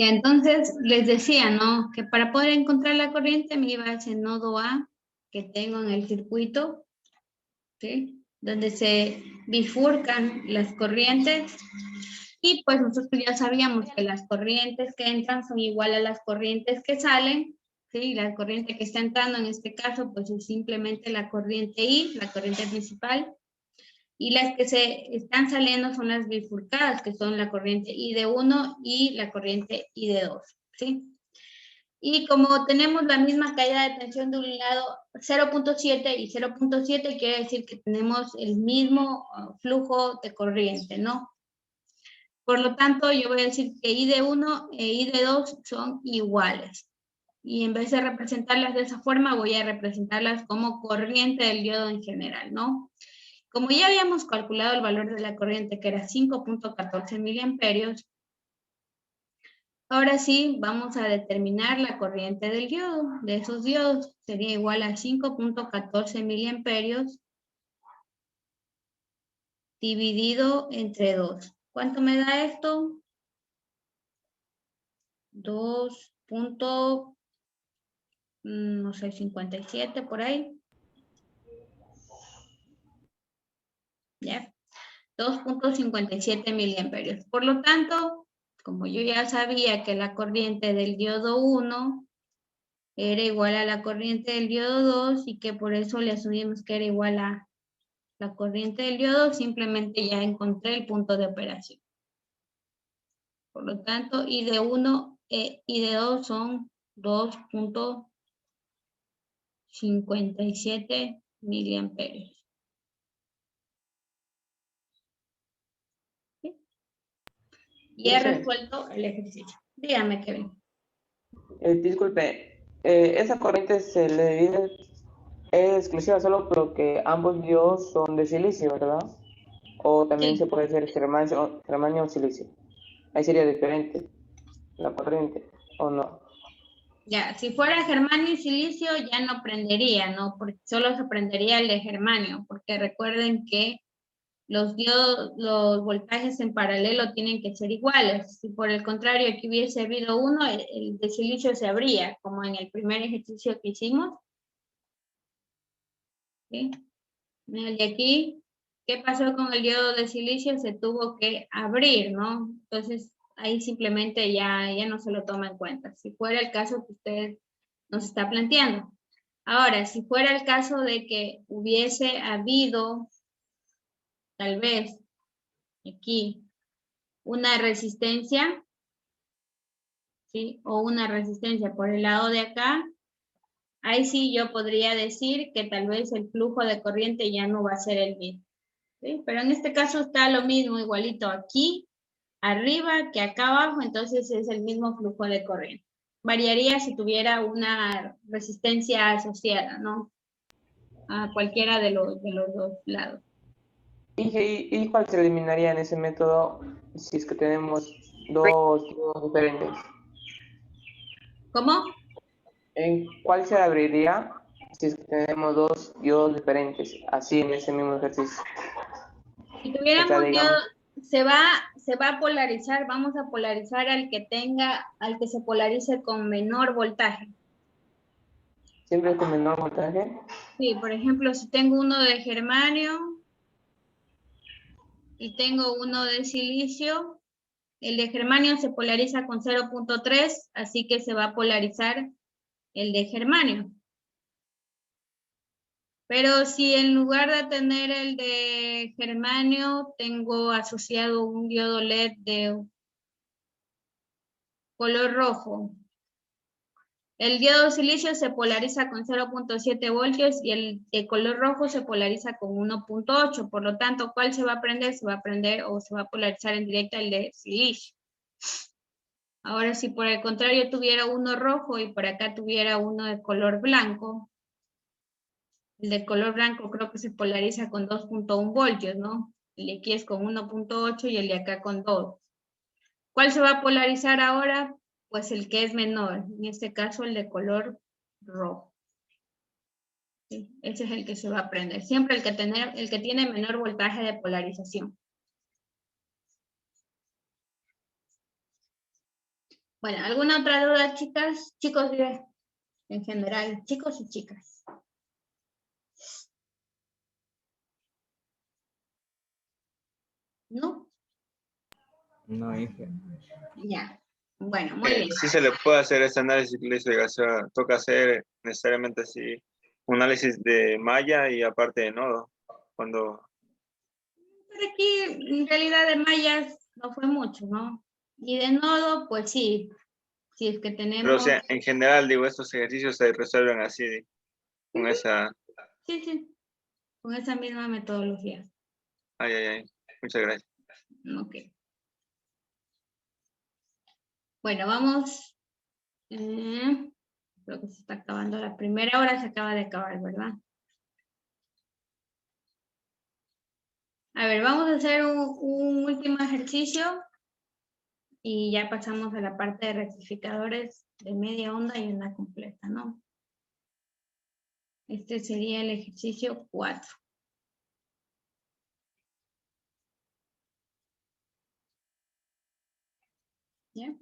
Y entonces les decía, ¿no? Que para poder encontrar la corriente me iba a ese nodo A que tengo en el circuito, ¿sí? Donde se bifurcan las corrientes. Y pues nosotros ya sabíamos que las corrientes que entran son igual a las corrientes que salen, ¿sí? La corriente que está entrando en este caso pues es simplemente la corriente I, la corriente principal. Y las que se están saliendo son las bifurcadas, que son la corriente I de 1 y la corriente I de 2, ¿sí? Y como tenemos la misma caída de tensión de un lado, 0.7 y 0.7 quiere decir que tenemos el mismo flujo de corriente, ¿no? Por lo tanto, yo voy a decir que I de 1 e I de 2 son iguales. Y en vez de representarlas de esa forma, voy a representarlas como corriente del diodo en general, ¿no? Como ya habíamos calculado el valor de la corriente, que era 5.14 miliamperios, ahora sí vamos a determinar la corriente del diodo. De esos diodos sería igual a 5.14 miliamperios dividido entre 2. ¿Cuánto me da esto? 2. No sé, 57 por ahí. ¿Ya? 2.57 miliamperios. Por lo tanto, como yo ya sabía que la corriente del diodo 1 era igual a la corriente del diodo 2 y que por eso le asumimos que era igual a la corriente del diodo, simplemente ya encontré el punto de operación. Por lo tanto, I de 1 y de 2 son 2.57 miliamperios. ¿Sí? Y he resuelto el ejercicio. Dígame, Kevin. Disculpe, esa corriente se le divide, es exclusiva solo porque ambos diodos son de silicio, ¿verdad? O también Sí. se puede hacer germanio o silicio. Ahí sería diferente la corriente, ¿o no? Ya, si fuera germanio y silicio ya no prendería, ¿no? Porque solo se prendería el de germanio, porque recuerden que los voltajes en paralelo tienen que ser iguales. Si por el contrario aquí hubiese habido uno, el de silicio se abría, como en el primer ejercicio que hicimos. ¿Sí? El de aquí, ¿qué pasó con el diodo de silicio? Se tuvo que abrir, ¿no? Entonces, ahí simplemente ya no se lo toma en cuenta. Si fuera el caso que usted nos está planteando. Ahora, si fuera el caso de que hubiese habido, tal vez, aquí, una resistencia, ¿sí? O una resistencia por el lado de acá, ahí sí yo podría decir que tal vez el flujo de corriente ya no va a ser el mismo, ¿sí? Pero en este caso está lo mismo, igualito aquí, arriba que acá abajo, entonces es el mismo flujo de corriente. Variaría si tuviera una resistencia asociada, ¿no? A cualquiera de los dos lados. ¿Y cuál se eliminaría en ese método si es que tenemos dos diodos diferentes? ¿Cómo? ¿En cuál se abriría si es que tenemos dos diodos diferentes, así en ese mismo ejercicio? Si O sea, tuviéramos diodo, digamos, se va a polarizar, vamos a polarizar al que se polarice con menor voltaje. siempre con menor voltaje. Sí, por ejemplo, si tengo uno de germanio y tengo uno de silicio, el de germanio se polariza con 0.3, así que se va a polarizar el de germanio. Pero si en lugar de tener el de germanio, tengo asociado un diodo LED de color rojo, el diodo de silicio se polariza con 0.7 voltios y el de color rojo se polariza con 1.8. Por lo tanto, ¿cuál se va a prender? Se va a prender o se va a polarizar en directa el de silicio. Ahora, si por el contrario tuviera uno rojo y por acá tuviera uno de color blanco, el de color blanco creo que se polariza con 2.1 voltios, ¿no? El de aquí es con 1.8 y el de acá con 2. ¿Cuál se va a polarizar ahora? Pues el que es menor, en este caso el de color rojo. ¿Sí? Ese es el que se va a prender. Siempre el que tiene menor voltaje de polarización. Bueno, ¿alguna otra duda, chicas? Chicos, diré, en general, chicos y chicas. ¿No? No, hice. Ya. Bueno, muy bien. Sí se le puede hacer ese análisis que le hizo, o sea, toca hacer necesariamente así un análisis de malla y aparte de nodo. Cuando, Pero aquí, en realidad, de mallas no fue mucho, ¿no? Y de nodo, pues sí. Si es que pero o tenemos... sea, en general, digo, estos ejercicios se resuelven así, con esa, Sí, sí, con esa misma metodología. ay, ay, ay, muchas gracias. Ok. Bueno, vamos. Creo que se está acabando la primera hora, se acaba de acabar, ¿verdad? A ver, vamos a hacer un último ejercicio y ya pasamos a la parte de rectificadores de media onda y una completa, ¿no? Este sería el ejercicio 4. ¿Ya?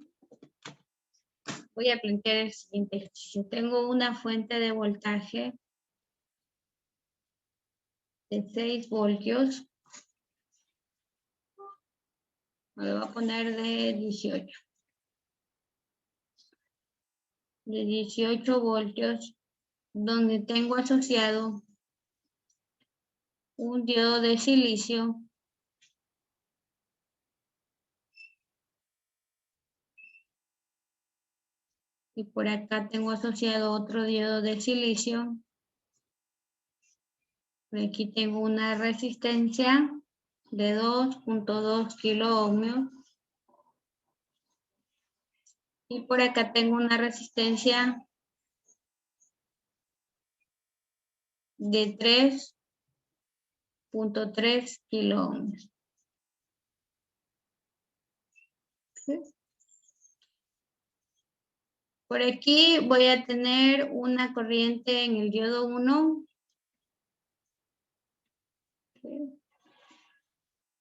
Voy a plantear el siguiente ejercicio. Tengo una fuente de voltaje de 6 voltios. Me voy a poner de 18. De 18 voltios, donde tengo asociado un diodo de silicio y por acá tengo asociado otro diodo de silicio. Por aquí tengo una resistencia de 2.2 kilo ohmios y por acá tengo una resistencia de 3.3 kilo ohmios. ¿Sí? Por aquí voy a tener una corriente en el diodo 1. ¿Sí?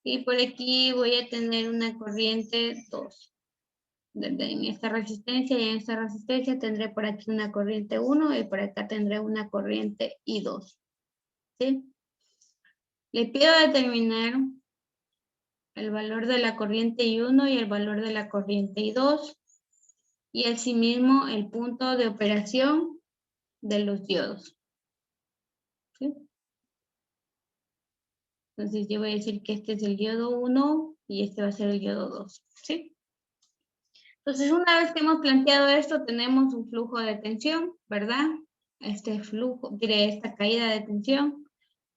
Y por aquí voy a tener una corriente 2. En esta resistencia y en esta resistencia tendré por aquí una corriente 1 y por acá tendré una corriente I2. ¿Sí? Le pido determinar el valor de la corriente I1 y el valor de la corriente I2 y asimismo el punto de operación de los diodos. ¿Sí? Entonces yo voy a decir que este es el diodo 1 y este va a ser el diodo 2. ¿Sí? Entonces, una vez que hemos planteado esto, tenemos un flujo de tensión, ¿verdad? Este flujo, esta caída de tensión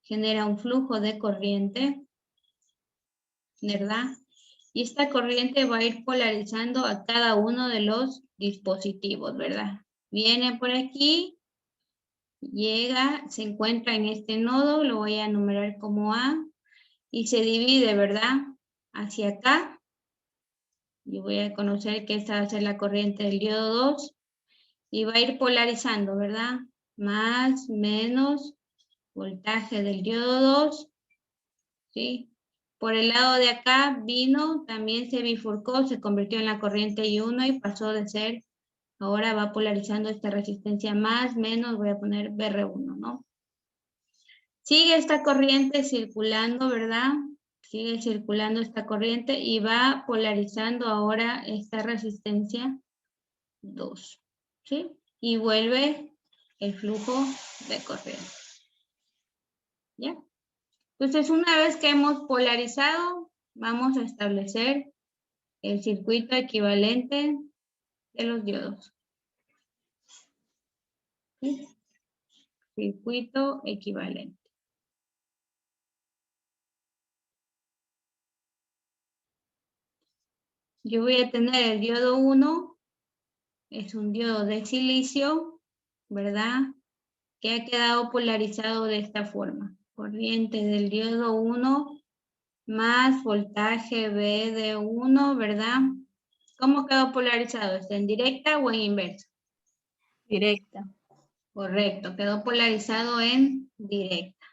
genera un flujo de corriente, ¿verdad? Y esta corriente va a ir polarizando a cada uno de los dispositivos, ¿verdad? Viene por aquí, llega, se encuentra en este nodo, lo voy a numerar como A, y se divide, ¿verdad? Hacia acá. Yo voy a conocer que esta va a ser la corriente del diodo 2 y va a ir polarizando, ¿verdad? Más, menos, voltaje del diodo 2, ¿sí? Por el lado de acá vino, también se bifurcó, se convirtió en la corriente I1 y pasó de ser, ahora va polarizando esta resistencia más, menos, voy a poner BR1, ¿no? Sigue esta corriente circulando, ¿verdad? Sigue circulando esta corriente y va polarizando ahora esta resistencia 2, ¿sí? Y vuelve el flujo de corriente. ¿Ya? Entonces, una vez que hemos polarizado, vamos a establecer el circuito equivalente de los diodos. ¿Sí? Circuito equivalente. Yo voy a tener el diodo 1, es un diodo de silicio, ¿verdad? Que ha quedado polarizado de esta forma. Corriente del diodo 1 más voltaje V de 1, ¿verdad? ¿Cómo quedó polarizado? ¿Está en directa o en inversa? Directa. Correcto, quedó polarizado en directa.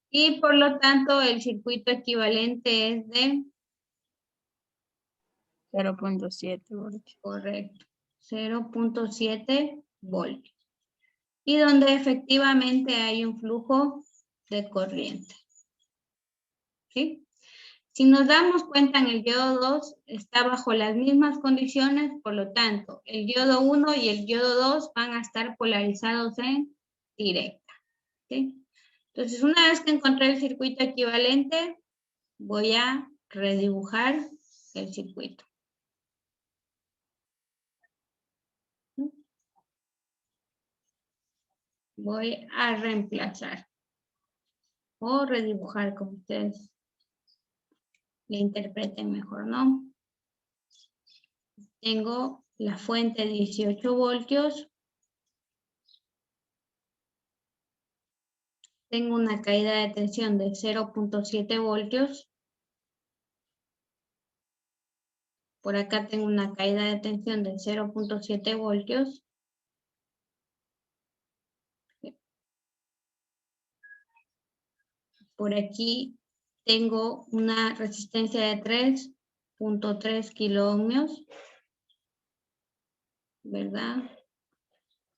Y por lo tanto el circuito equivalente es de 0.7 voltios. Correcto. 0.7 voltios. Y donde efectivamente hay un flujo de corriente. ¿Sí? Si nos damos cuenta, en el diodo 2 está bajo las mismas condiciones, por lo tanto, el diodo 1 y el diodo 2 van a estar polarizados en directa. ¿Sí? Entonces, una vez que encontré el circuito equivalente, voy a redibujar el circuito. Voy a reemplazar o redibujar, como ustedes le interpreten mejor, ¿no? Tengo la fuente 18 voltios. Tengo una caída de tensión de 0.7 voltios. Por acá tengo una caída de tensión de 0.7 voltios. Por aquí tengo una resistencia de 3.3 kiloohmios, ¿verdad?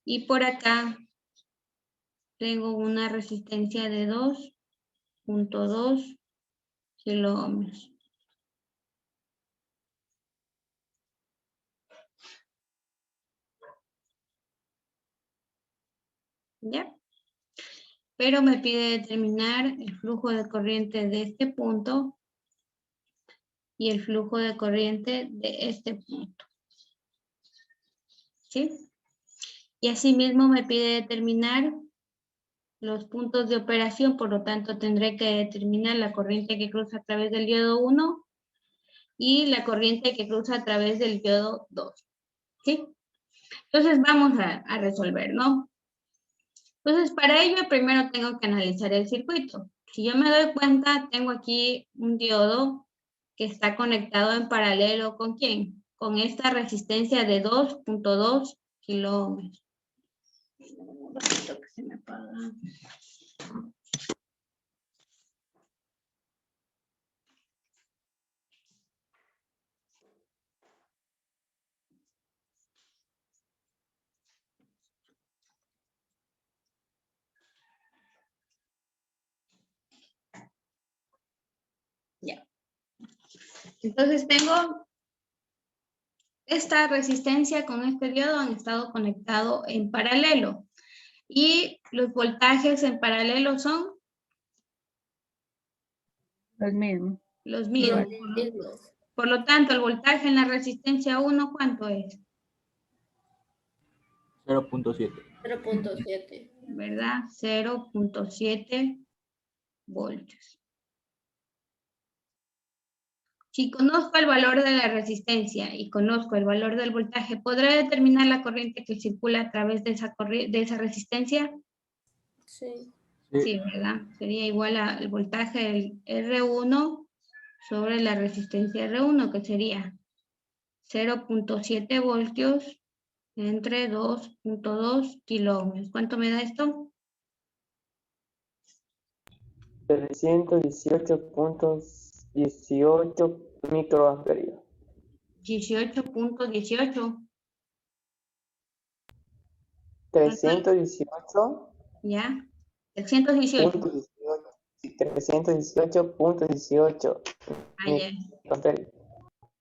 Y por acá tengo una resistencia de 2.2 kiloohmios. ¿Ya? Pero me pide determinar el flujo de corriente de este punto y el flujo de corriente de este punto. ¿Sí? Y asimismo me pide determinar los puntos de operación, por lo tanto tendré que determinar la corriente que cruza a través del diodo 1 y la corriente que cruza a través del diodo 2. ¿Sí? Entonces vamos a resolver, ¿no? Entonces, para ello primero tengo que analizar el circuito. Si yo me doy cuenta, tengo aquí un diodo que está conectado en paralelo ¿con quién? Con esta resistencia de 2.2 kiloohmios. Un ratito que se me apaga. Ya. Entonces tengo esta resistencia con este diodo han estado conectados en paralelo. Y los voltajes en paralelo son Los mismos. los mismos. Por lo tanto, el voltaje en la resistencia 1, ¿cuánto es? 0.7. 0.7. ¿Verdad? 0.7 voltios. Si conozco el valor de la resistencia y conozco el valor del voltaje, ¿podré determinar la corriente que circula a través de esa resistencia? Sí. Sí, ¿verdad? Sería igual al voltaje del R1 sobre la resistencia R1, que sería 0.7 voltios entre 2.2 kiloohmios. ¿Cuánto me da esto? 318.18 microamperios. 18.18. 318. ¿Ya? 318. 318.18 Ah, ya, microamperios.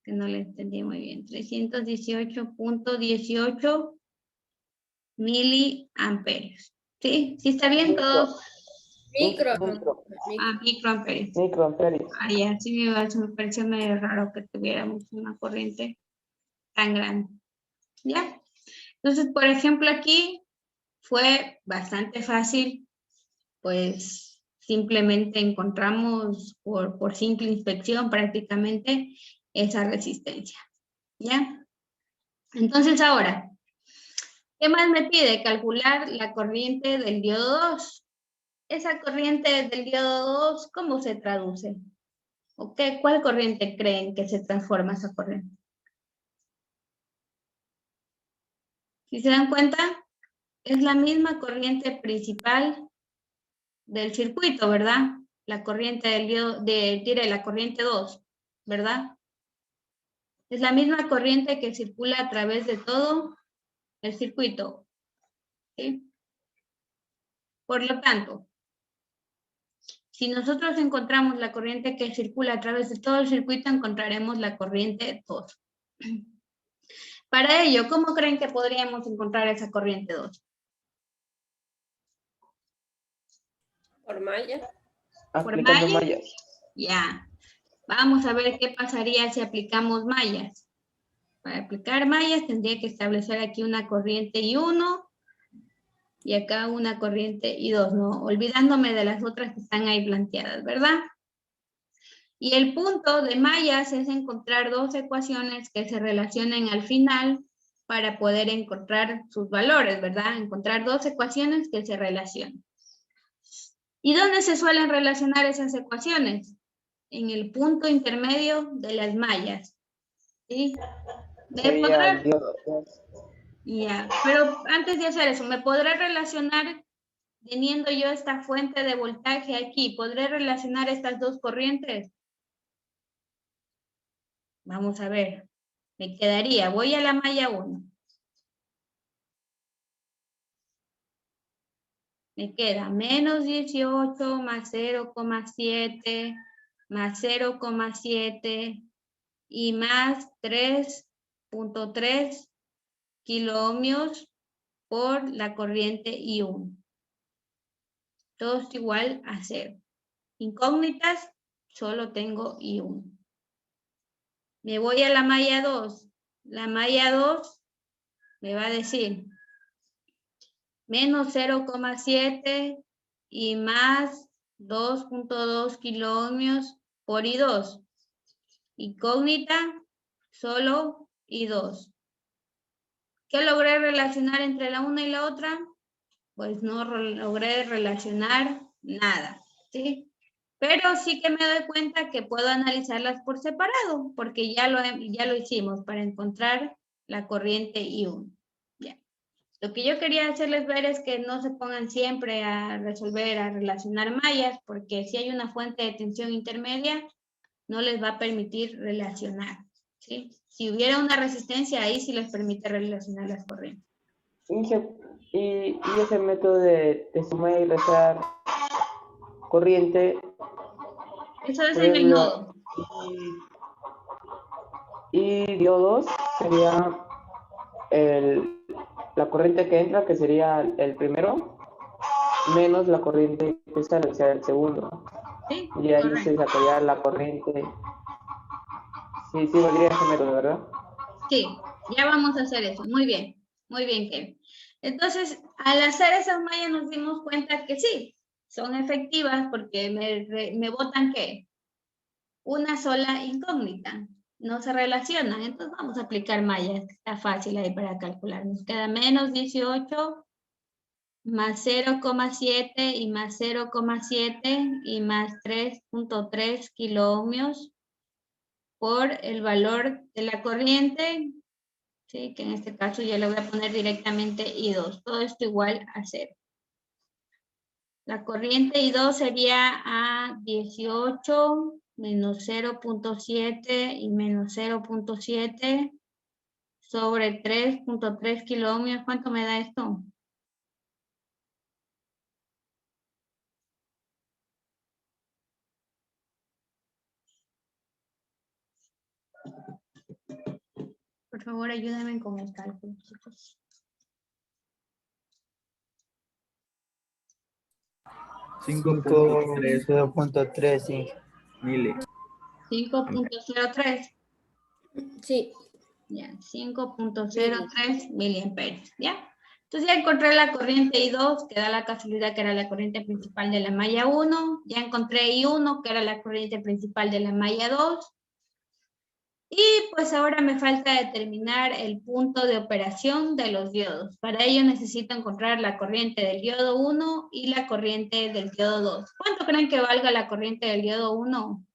que no le entendí muy bien. 318.18 miliamperios. ¿Sí? ¿Sí está bien todo? Microamperios. Microamperios. Ah, ya, sí me pareció medio raro que tuviéramos una corriente tan grande. ¿Ya? Entonces, por ejemplo, aquí fue bastante fácil, pues simplemente encontramos por simple inspección prácticamente esa resistencia. ¿Ya? Entonces ahora, ¿qué más me pide? Calcular la corriente del diodo 2. Esa corriente del diodo 2, ¿cómo se traduce? ¿O qué? ¿Cuál corriente creen que se transforma esa corriente? Si se dan cuenta, es la misma corriente principal del circuito, ¿verdad? La corriente del diodo, la corriente 2, ¿verdad? Es la misma corriente que circula a través de todo el circuito. ¿Sí? Por lo tanto, si nosotros encontramos la corriente que circula a través de todo el circuito, encontraremos la corriente 2. Para ello, ¿cómo creen que podríamos encontrar esa corriente 2? Por malla. Aplicando malla? mallas. Ya. Vamos a ver qué pasaría si aplicamos mallas. Para aplicar mallas tendría que establecer aquí una corriente I1 y acá una corriente I2, ¿no? Olvidándome de las otras que están ahí planteadas, ¿verdad? Y el punto de mallas es encontrar dos ecuaciones que se relacionen al final para poder encontrar sus valores, ¿verdad? Encontrar dos ecuaciones que se relacionen. ¿Y dónde se suelen relacionar esas ecuaciones? En el punto intermedio de las mallas. ¿Sí? Sería el diodo. Ya, pero antes de hacer eso, ¿me podré relacionar, teniendo yo esta fuente de voltaje aquí, podré relacionar estas dos corrientes? Vamos a ver. Me quedaría, voy a la malla 1. Me queda menos 18 más 0,7 más 0,7 y más 3.3 kiloohmios por la corriente I1. Todo es igual a 0. Incógnitas, solo tengo I1. Me voy a la malla 2. La malla 2 me va a decir menos 0,7 y más 2.2 kiloohmios por I2. Incógnita, solo I2. ¿Qué logré relacionar entre la una y la otra? Pues no logré relacionar nada, ¿sí? Pero sí que me doy cuenta que puedo analizarlas por separado, porque ya lo hicimos para encontrar la corriente I1. Ya. Lo que yo quería hacerles ver es que no se pongan siempre a resolver, a relacionar mallas, porque si hay una fuente de tensión intermedia, no les va a permitir relacionar, ¿sí? Si hubiera una resistencia, ahí sí les permite relacionar las corrientes. Y ese método de sumar y restar corriente, Eso es por en el ejemplo, nodo. y diodos sería la corriente que entra, que sería el primero, menos la corriente que sale, o sea, el segundo. Sí, Y ahí correcto. se sacaría la corriente. Sí, valdría ese método, ¿verdad? Sí, ya vamos a hacer eso. Muy bien, Kevin. Entonces, al hacer esas mallas nos dimos cuenta que sí, son efectivas porque me botan ¿qué? Una sola incógnita. No se relacionan, entonces vamos a aplicar mallas. Está fácil ahí para calcular. Nos queda menos 18 más 0,7 y más 0,7 y más 3.3 kiloohmios por el valor de la corriente, ¿sí? Que en este caso yo le voy a poner directamente I2. Todo esto igual a 0. La corriente I2 sería a 18 menos 0.7 y menos 0.7 sobre 3.3 kiloohmios. ¿Cuánto me da esto? Por favor, ayúdenme con el cálculo, chicos. 5.3 mili. 5.03. Sí. Ya, 5.03 miliamperios, ¿ya? Entonces ya encontré la corriente I2, que da la casualidad que era la corriente principal de la malla 1. Ya encontré I1, que era la corriente principal de la malla 2. Y pues ahora me falta determinar el punto de operación de los diodos. Para ello necesito encontrar la corriente del diodo 1 y la corriente del diodo 2. ¿Cuánto creen que valga la corriente del diodo 1?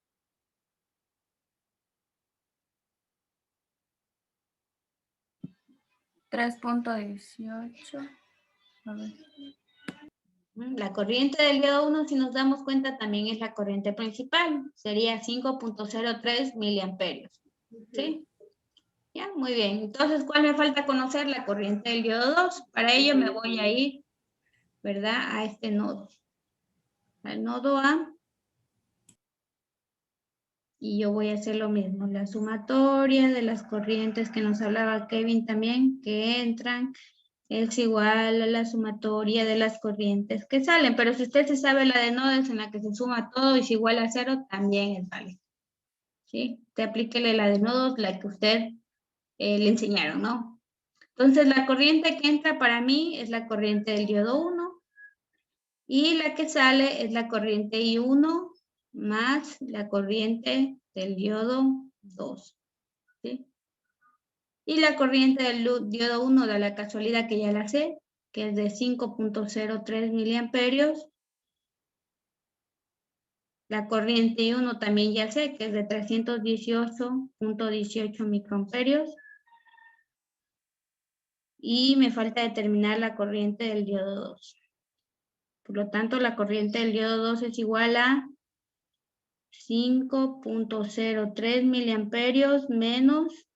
3.18. A ver. La corriente del diodo 1, si nos damos cuenta, también es la corriente principal. Sería 5.03 miliamperios. ¿Sí? Ya, muy bien. Entonces, ¿cuál me falta conocer? La corriente del diodo 2. Para ello me voy a ir, ¿verdad? A este nodo. Al nodo A. Y yo voy a hacer lo mismo. La sumatoria de las corrientes que nos hablaba Kevin también, que entran, es igual a la sumatoria de las corrientes que salen. Pero si usted se sabe la de nodos en la que se suma todo y es igual a 0, también es válido. ¿Sí? Te aplíquele la de nodos, la que usted le enseñaron, ¿no? Entonces, la corriente que entra para mí es la corriente del diodo 1 y la que sale es la corriente I1 más la corriente del diodo 2. ¿Sí? Y la corriente del diodo 1 da la casualidad que ya la sé, que es de 5.03 miliamperios. La corriente I1 también ya sé, que es de 318.18 microamperios. Y me falta determinar la corriente del diodo 2. Por lo tanto, la corriente del diodo 2 es igual a 5.03 miliamperios menos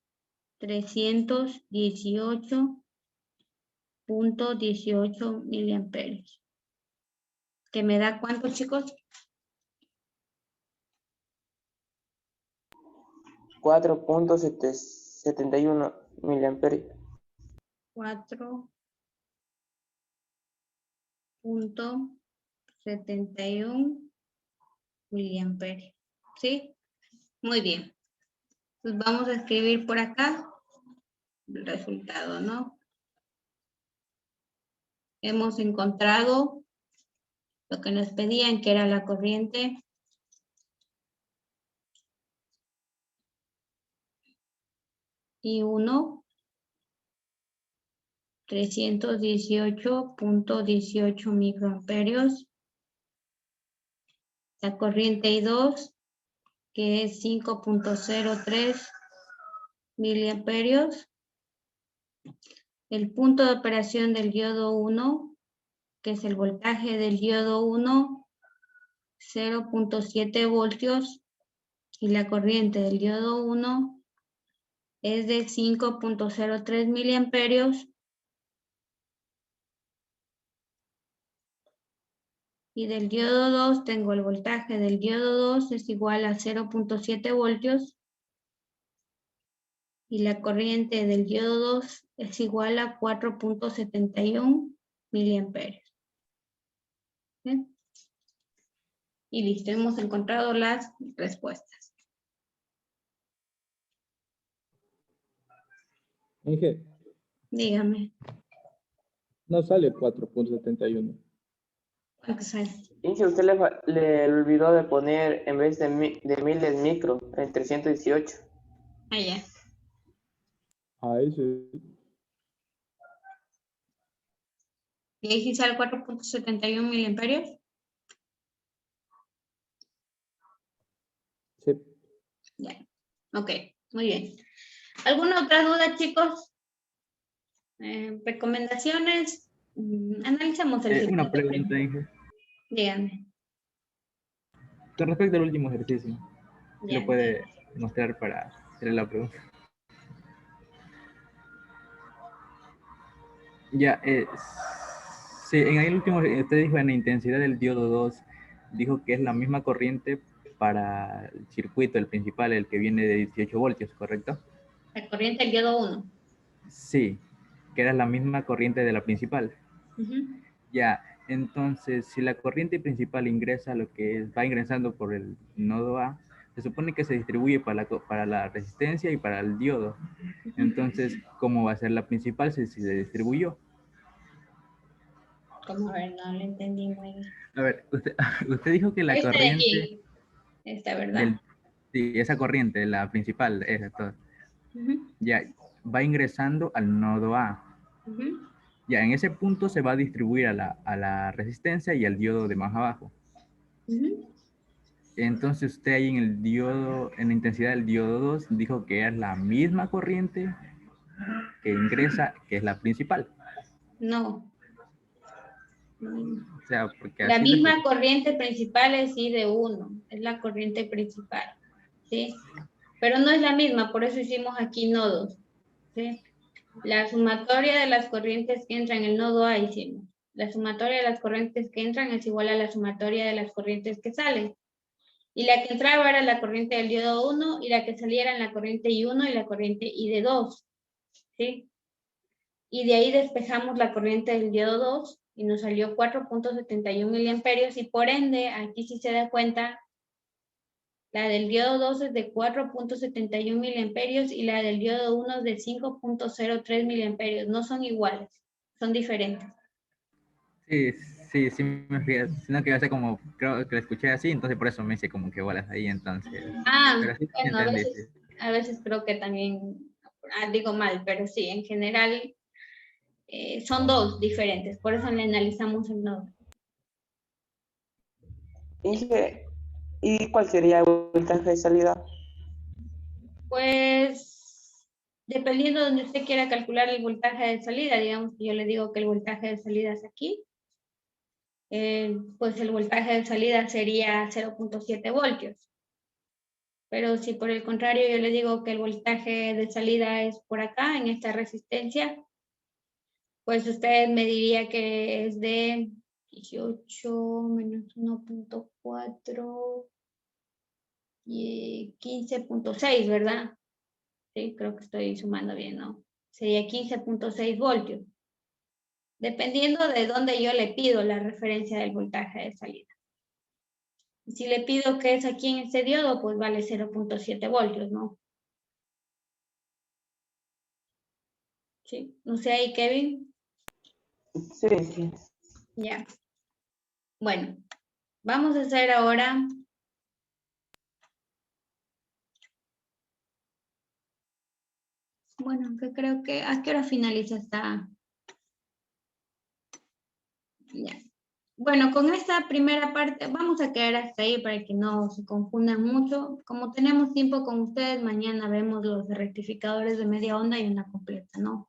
318.18 miliamperios. ¿Que me da cuánto, chicos? 4.71 miliamperios. 4.71 miliamperios. ¿Sí? Muy bien. Pues vamos a escribir por acá el resultado, ¿no? Hemos encontrado lo que nos pedían, que era la corriente I1, 318.18 microamperios. La corriente I2, que es 5.03 miliamperios. El punto de operación del diodo 1, que es el voltaje del diodo 1, 0.7 voltios. Y la corriente del diodo 1 es de 5.03 miliamperios. Y del diodo 2 tengo el voltaje del diodo 2 es igual a 0.7 voltios. Y la corriente del diodo 2 es igual a 4.71 miliamperios. ¿Bien? Y listo, hemos encontrado las respuestas. Inge, Dígame, no sale 4.71. ¿cuánto sale? Inge, usted le olvidó de poner, en vez de miles micro, en 318. Ah, ya. Ahí sí. ¿Y ahí sí sale 4.71 miliamperios? Sí. Ya. Ok, muy bien. ¿Alguna otra duda, chicos? ¿Recomendaciones? Analicemos el Una circuito pregunta, primero. Inge. Díganme. Con respecto al último ejercicio, Ya. lo puede mostrar para hacer la pregunta. Ya, sí, en el último, usted dijo en la intensidad del diodo 2, dijo que es la misma corriente para el circuito, el principal, el que viene de 18 voltios, ¿correcto? La corriente del diodo 1. Sí, que era la misma corriente de la principal. Ujú. Ya, entonces, si la corriente principal ingresa lo que va ingresando por el nodo A, se supone que se distribuye para la resistencia y para el diodo. Entonces, ¿cómo va a ser la principal si se distribuyó? Como a ver, no lo entendí muy bien. A ver, usted dijo que la Esta de corriente aquí. Esta, ¿verdad? sí, esa corriente, la principal, esa, todo, Ujú, ya va ingresando al nodo A. ujú, Ya en ese punto se va a distribuir a la resistencia y al diodo de más abajo. ujú. Entonces usted ahí en el diodo, en la intensidad del diodo 2, dijo que es la misma corriente que ingresa, que es la principal. No. O sea, porque La así le misma pusieron. corriente principal es I de 1. Es la corriente principal. ¿Sí? Pero no es la misma, por eso hicimos aquí nodos. ¿sí? La sumatoria de las corrientes que entran en el nodo A hicimos. La sumatoria de las corrientes que entran es igual a la sumatoria de las corrientes que salen. Y la que entraba era la corriente del diodo 1 y la que saliera en la corriente I1 y la corriente ID2. ¿Sí? Y de ahí despejamos la corriente del diodo 2 y nos salió 4.71 miliamperios y por ende, aquí sí se da cuenta, la del diodo 2 es de 4.71 miliamperios y la del diodo 1 es de 5.03 miliamperios. No son iguales, son diferentes. Sí, me fijé, sino que hace como, creo que la escuché así, entonces por eso me hice como que bolas ahí, entonces. Pero sí, Bueno, entendí, sí. a veces creo que también digo mal, pero sí, en general son dos diferentes, por eso le analizamos el nodo. ¿Y cuál sería el voltaje de salida? Pues, dependiendo de donde usted quiera calcular el voltaje de salida, digamos que yo le digo que el voltaje de salida es aquí, pues el voltaje de salida sería 0.7 voltios. Pero si por el contrario yo le digo que el voltaje de salida es por acá, en esta resistencia, pues usted me diría que es de 18 menos 1.4 y 15.6, ¿verdad? Sí, creo que estoy sumando bien, ¿no? Sería 15.6 voltios. Dependiendo de dónde yo le pido la referencia del voltaje de salida. Si le pido que es aquí en este diodo, pues vale 0.7 voltios, ¿no? Sí, no sé ahí, Kevin. Sí. Ya. Bueno, vamos a hacer ahora bueno, que creo que ¿a qué hora finaliza esta? Ya. Bueno, con esta primera parte vamos a quedar hasta ahí para que no se confundan mucho. Como tenemos tiempo con ustedes, mañana vemos los rectificadores de media onda y una completa, ¿no?